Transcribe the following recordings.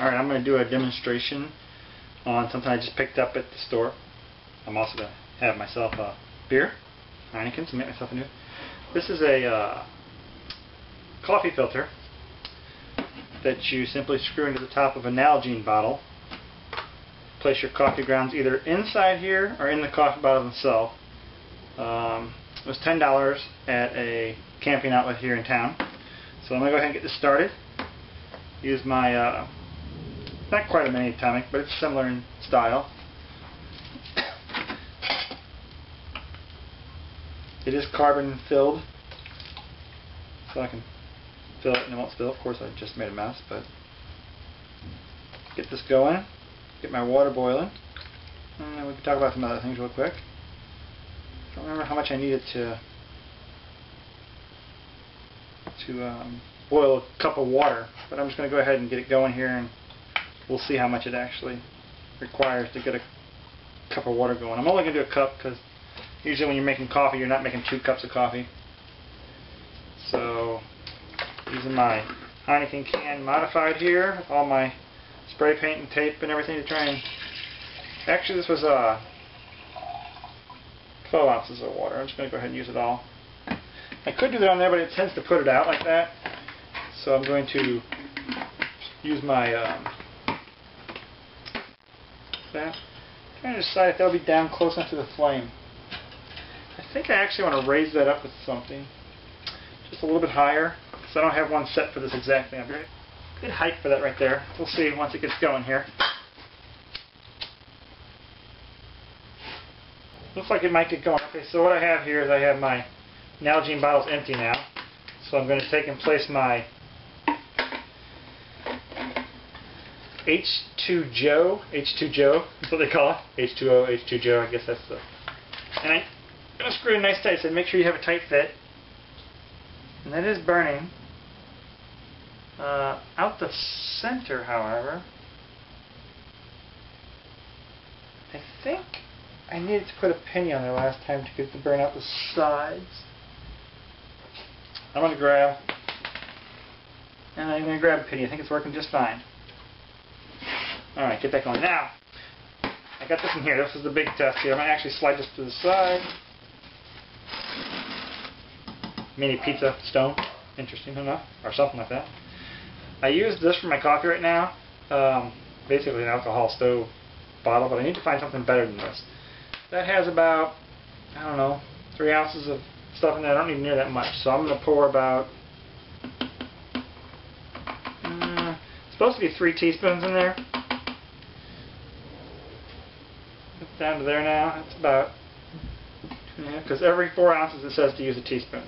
Alright, I'm going to do a demonstration on something I just picked up at the store. I'm also going to have myself a beer, Heineken, so make myself a new. This is a coffee filter that you simply screw into the top of a Nalgene bottle. Place your coffee grounds either inside here or in the coffee bottle itself. It was $10 at a camping outlet here in town. So I'm going to go ahead and get this started. Use my, not quite a mini atomic, but it's similar in style. It is carbon filled, so I can fill it and it won't spill. Of course I just made a mess, but get this going, get my water boiling, and then we can talk about some other things real quick. I don't remember how much I needed to boil a cup of water, but I'm just going to go ahead and get it going here, and we'll see how much it actually requires to get a cup of water going. I'm only going to do a cup because usually when you're making coffee, you're not making 2 cups of coffee. So, using my Heineken can modified here, with all my spray paint and tape and everything to try and... Actually, this was 12 ounces of water. I'm just going to go ahead and use it all. I could do that on there, but it tends to put it out like that. So I'm going to use my that. I'm trying to decide if that'll be down close enough to the flame. I think I actually want to raise that up with something just a little bit higher, because I don't have one set for this exact thing. Good height for that right there. We'll see once it gets going here. Looks like it might get going. Okay, so what I have here is I have my Nalgene bottles empty now. So I'm going to take and place my H2jo, that's what they call it. H2O, H2jo, I guess that's the... And I'm going to screw it nice tight, so make sure you have a tight fit. And that is burning. Out the center, however, I think I needed to put a penny on there last time to get the burn out the sides. I'm going to grab, and I'm going to grab a penny. I think it's working just fine. Alright, get that going. Now, I got this in here. This is the big test here. I'm going to actually slide this to the side. Mini pizza stone. Interesting enough. Or something like that. I use this for my coffee right now. Basically an alcohol stove bottle, but I need to find something better than this. That has about, I don't know, 3 ounces of stuff in there. I don't need near that much. So I'm going to pour about, it's supposed to be 3 teaspoons in there. It's down to there now. That's about, because every 4 ounces it says to use a teaspoon.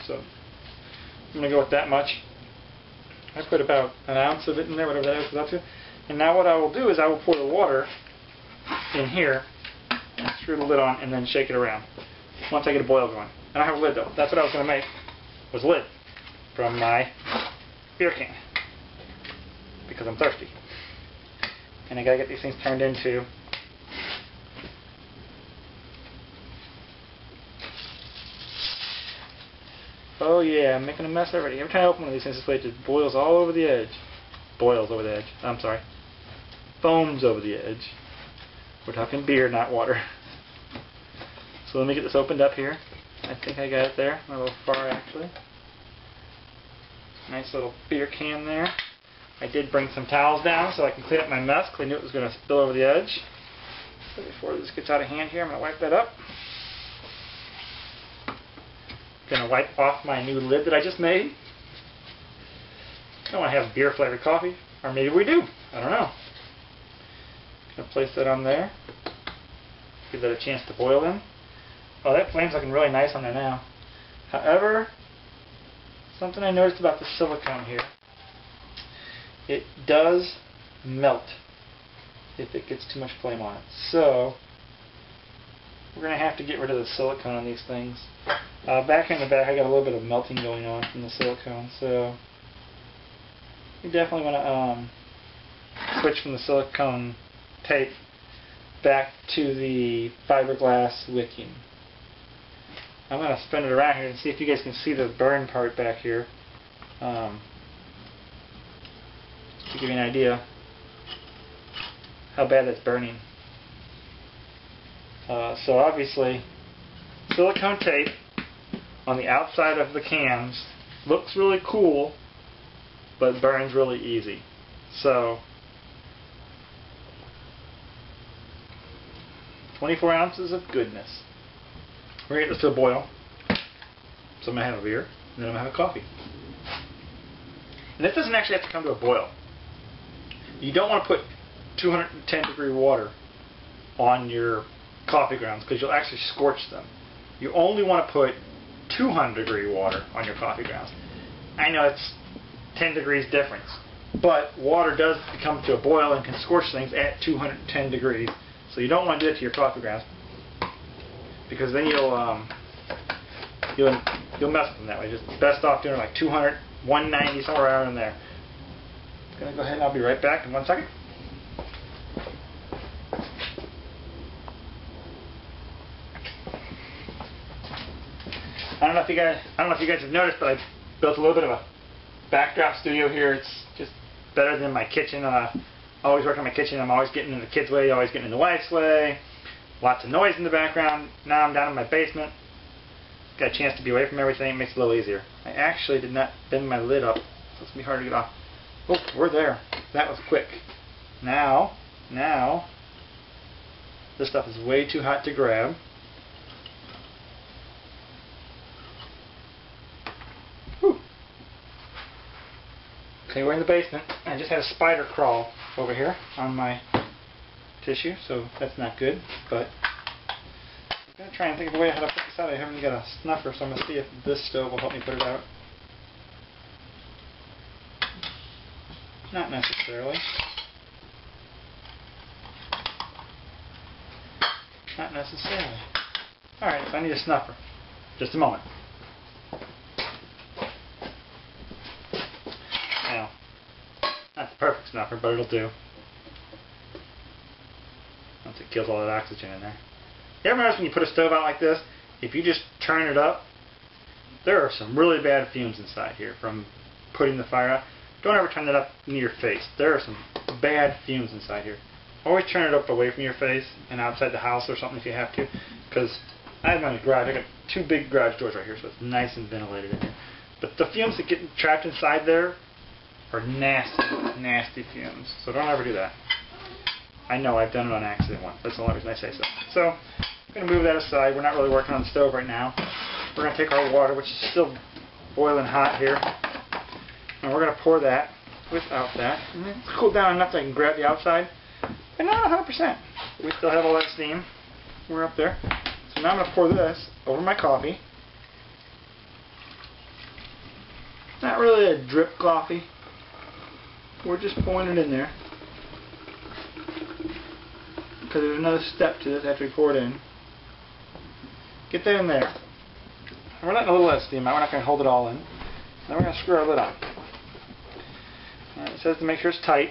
So I'm going to go with that much. I put about an ounce of it in there, whatever that is. So that's good. And now what I will do is I will pour the water in here, and screw the lid on, and then shake it around once I get a boil going. I don't have a lid though. That's what I was going to make, was a lid from my beer can, because I'm thirsty. And I got to get these things turned into oh yeah, I'm making a mess already. Every time I open one of these things, this way it just boils all over the edge. Boils over the edge. I'm sorry. Foams over the edge. We're talking beer, not water. So let me get this opened up here. I think I got it there. A little far actually. Nice little beer can there. I did bring some towels down so I can clean up my mess, because I knew it was going to spill over the edge. So before this gets out of hand here, I'm going to wipe that up. Going to wipe off my new lid that I just made. I don't want to have beer flavored coffee, or maybe we do. I don't know. Going to place that on there. Give that a chance to boil in. Oh, that flame's looking really nice on there now. However, something I noticed about the silicone here, it does melt if it gets too much flame on it. So we're going to have to get rid of the silicone on these things. Back in the back I got a little bit of melting going on from the silicone, so you definitely want to switch from the silicone tape back to the fiberglass wicking. I'm going to spin it around here and see if you guys can see the burn part back here. To give you an idea, how bad that's burning. So obviously, silicone tape on the outside of the cans looks really cool, but burns really easy. So 24 ounces of goodness. We're going to get this to a boil. So I'm going to have a beer, and then I'm going to have a coffee. And this doesn't actually have to come to a boil. You don't want to put 210 degree water on your coffee grounds because you'll actually scorch them. You only want to put 200 degree water on your coffee grounds. I know it's 10 degrees difference, but water does come to a boil and can scorch things at 210 degrees. So you don't want to do it to your coffee grounds because then you'll mess with them that way. Just best off doing like 200, 190, somewhere around in there. I'm going to go ahead and I'll be right back in 1 second. I don't know if you guys have noticed, but I built a little bit of a backdrop studio here. It's just better than my kitchen. I always work in my kitchen. I'm always getting in the kids' way, always getting in the wife's way. Lots of noise in the background. Now I'm down in my basement. Got a chance to be away from everything. It makes it a little easier. I actually did not bend my lid up, so it's going to be hard to get off. Oh, we're there. That was quick. Now, this stuff is way too hot to grab. Whew. Okay, we're in the basement. I just had a spider crawl over here on my tissue, so that's not good, but I'm going to try and think of a way how to put this out. I haven't got a snuffer, so I'm going to see if this stove will help me put it out. Not necessarily. Not necessarily. Alright, so I need a snuffer. Just a moment. Now, not the perfect snuffer, but it'll do. Once it kills all that oxygen in there. You ever notice when you put a stove out like this, if you just turn it up, there are some really bad fumes inside here from putting the fire out. Don't ever turn it up near your face. There are some bad fumes inside here. Always turn it up away from your face and outside the house or something if you have to. Because I have my garage. I got 2 big garage doors right here, so it's nice and ventilated in here. But the fumes that get trapped inside there are nasty, nasty fumes. So don't ever do that. I know I've done it on accident once. That's the only reason I say so. So I'm going to move that aside. We're not really working on the stove right now. We're going to take our water, which is still boiling hot here. And we're going to pour that without that. And it's cooled down enough that I can grab the outside. But not 100%. We still have all that steam. We're up there. So now I'm going to pour this over my coffee. Not really a drip coffee. We're just pouring it in there. Because there's another step to this after we pour it in. Get that in there. And we're letting a little of that steam out. We're not going to hold it all in. Then we're going to screw our lid on. It says to make sure it's tight,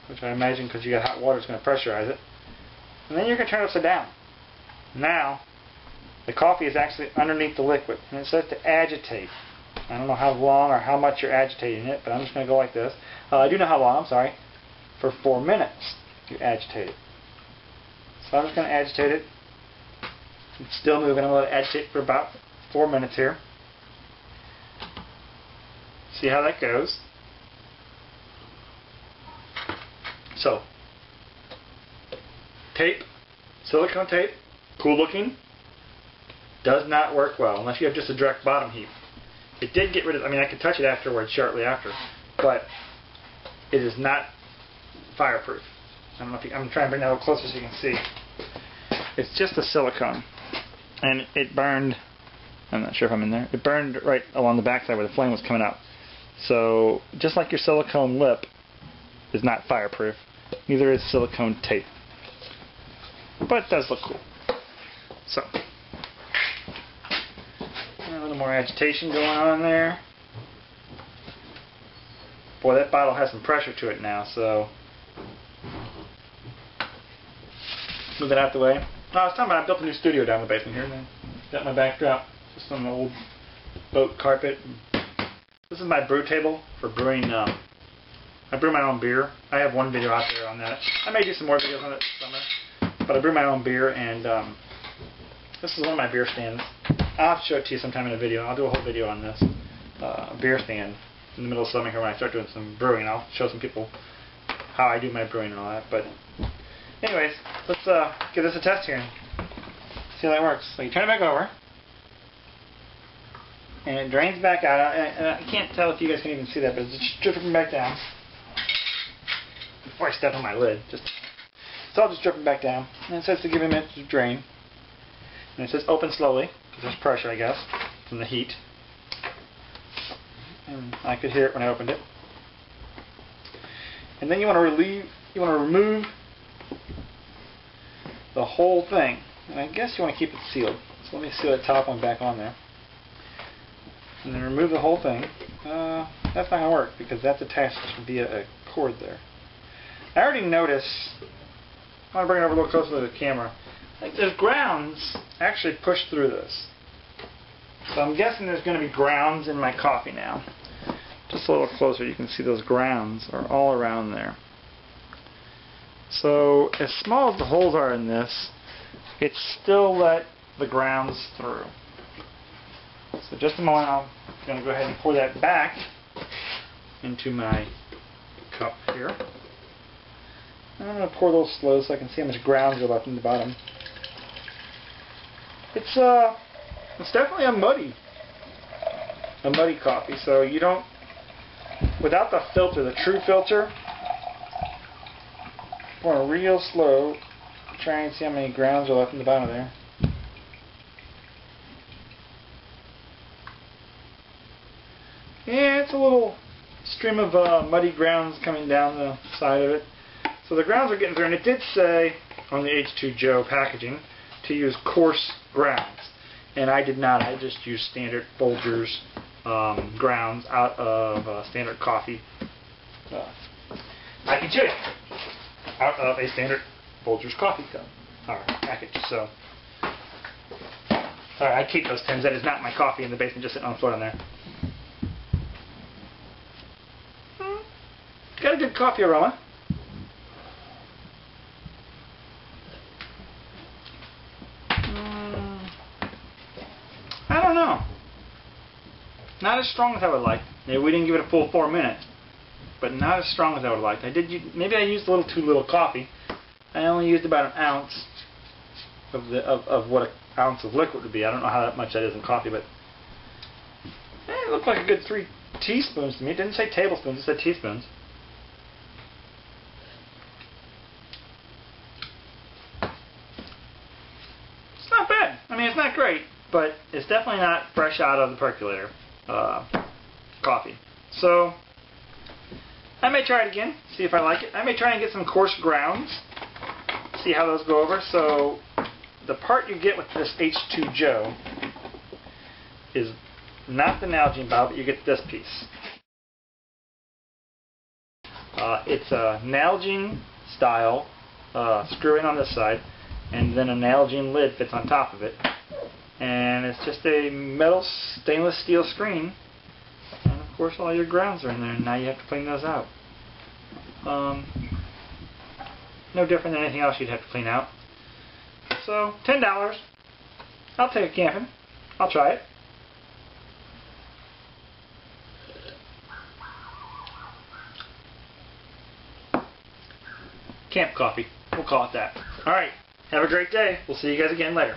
which I imagine because you got hot water, it's going to pressurize it. And then you're going to turn it upside down. Now, the coffee is actually underneath the liquid, and it says to agitate. I don't know how long or how much you're agitating it, but I'm just going to go like this. I do know how long, I'm sorry. For 4 minutes, you agitate it. So I'm just going to agitate it. It's still moving. I'm going to let it agitate for about 4 minutes here. See how that goes. So, tape, silicone tape, cool looking, does not work well unless you have just a direct bottom heat. It did get rid of, I mean I could touch it afterwards, shortly after, but it is not fireproof. I don't know if you, I'm trying to bring that a little closer so you can see. It's just a silicone, and it burned, I'm not sure if I'm in there, it burned right along the backside where the flame was coming out. So, just like your silicone lip is not fireproof, neither is silicone tape. But it does look cool. So, a little more agitation going on there. Boy, that bottle has some pressure to it now, so move that out the way. I was talking about I built a new studio down in the basement here, and then got my backdrop, just some old boat carpet. This is my brew table for brewing I brew my own beer. I have one video out there on that. I may do some more videos on it this summer. But I brew my own beer, and this is one of my beer stands. I'll have to show it to you sometime in a video. I'll do a whole video on this beer stand in the middle of summer here when I start doing some brewing. I'll show some people how I do my brewing and all that. But anyways, let's give this a test here and see how that works. So you turn it back over, and it drains back out. And I can't tell if you guys can even see that, but it's just dripping back down. Before I step on my lid, it's all just dripping back down. And it says to give it a minute to drain. And it says open slowly, because there's pressure, I guess, from the heat. And I could hear it when I opened it. And then you want to remove the whole thing. And I guess you want to keep it sealed. So let me seal the top one back on there. And then remove the whole thing. That's not going to work because that's attached via a cord there. I already noticed, I want to bring it over a little closer to the camera, like there's grounds actually pushed through this. So I'm guessing there's going to be grounds in my coffee now. Just a little closer, you can see those grounds are all around there. So as small as the holes are in this, it still let the grounds through. So just a moment, I'm going to go ahead and pour that back into my cup here. I'm going to pour those slow so I can see how much grounds are left in the bottom. It's definitely a muddy coffee. So you don't, without the filter, the true filter, pour real slow. Try and see how many grounds are left in the bottom there. Yeah, it's a little stream of muddy grounds coming down the side of it. So the grounds are getting through, and it did say on the H2jo packaging to use coarse grounds. And I did not. I just used standard Folgers grounds out of standard coffee. I can show you. Out of a standard Folgers coffee cup or package. So, alright, I keep those tins. That is not my coffee in the basement, just sitting on the floor down there. Got a good coffee aroma. I don't know. Not as strong as I would like. Maybe we didn't give it a full 4 minutes, but not as strong as I would like. Maybe I used a little too little coffee. I only used about an ounce of what an ounce of liquid would be. I don't know how much that is in coffee, but it looked like a good 3 teaspoons to me. It didn't say tablespoons, it said teaspoons. It's not bad. I mean, it's not great, but it's definitely not fresh out of the percolator coffee. So I may try it again, see if I like it. I may try and get some coarse grounds, see how those go over. So the part you get with this H2jo is not the Nalgene bottle, but you get this piece. It's a Nalgene style screw-in on this side, and then a Nalgene lid fits on top of it. And it's just a metal stainless steel screen, and of course all your grounds are in there, and now you have to clean those out. No different than anything else you'd have to clean out. So $10. I'll take it camping. I'll try it. Camp coffee. We'll call it that. Alright. Have a great day. We'll see you guys again later.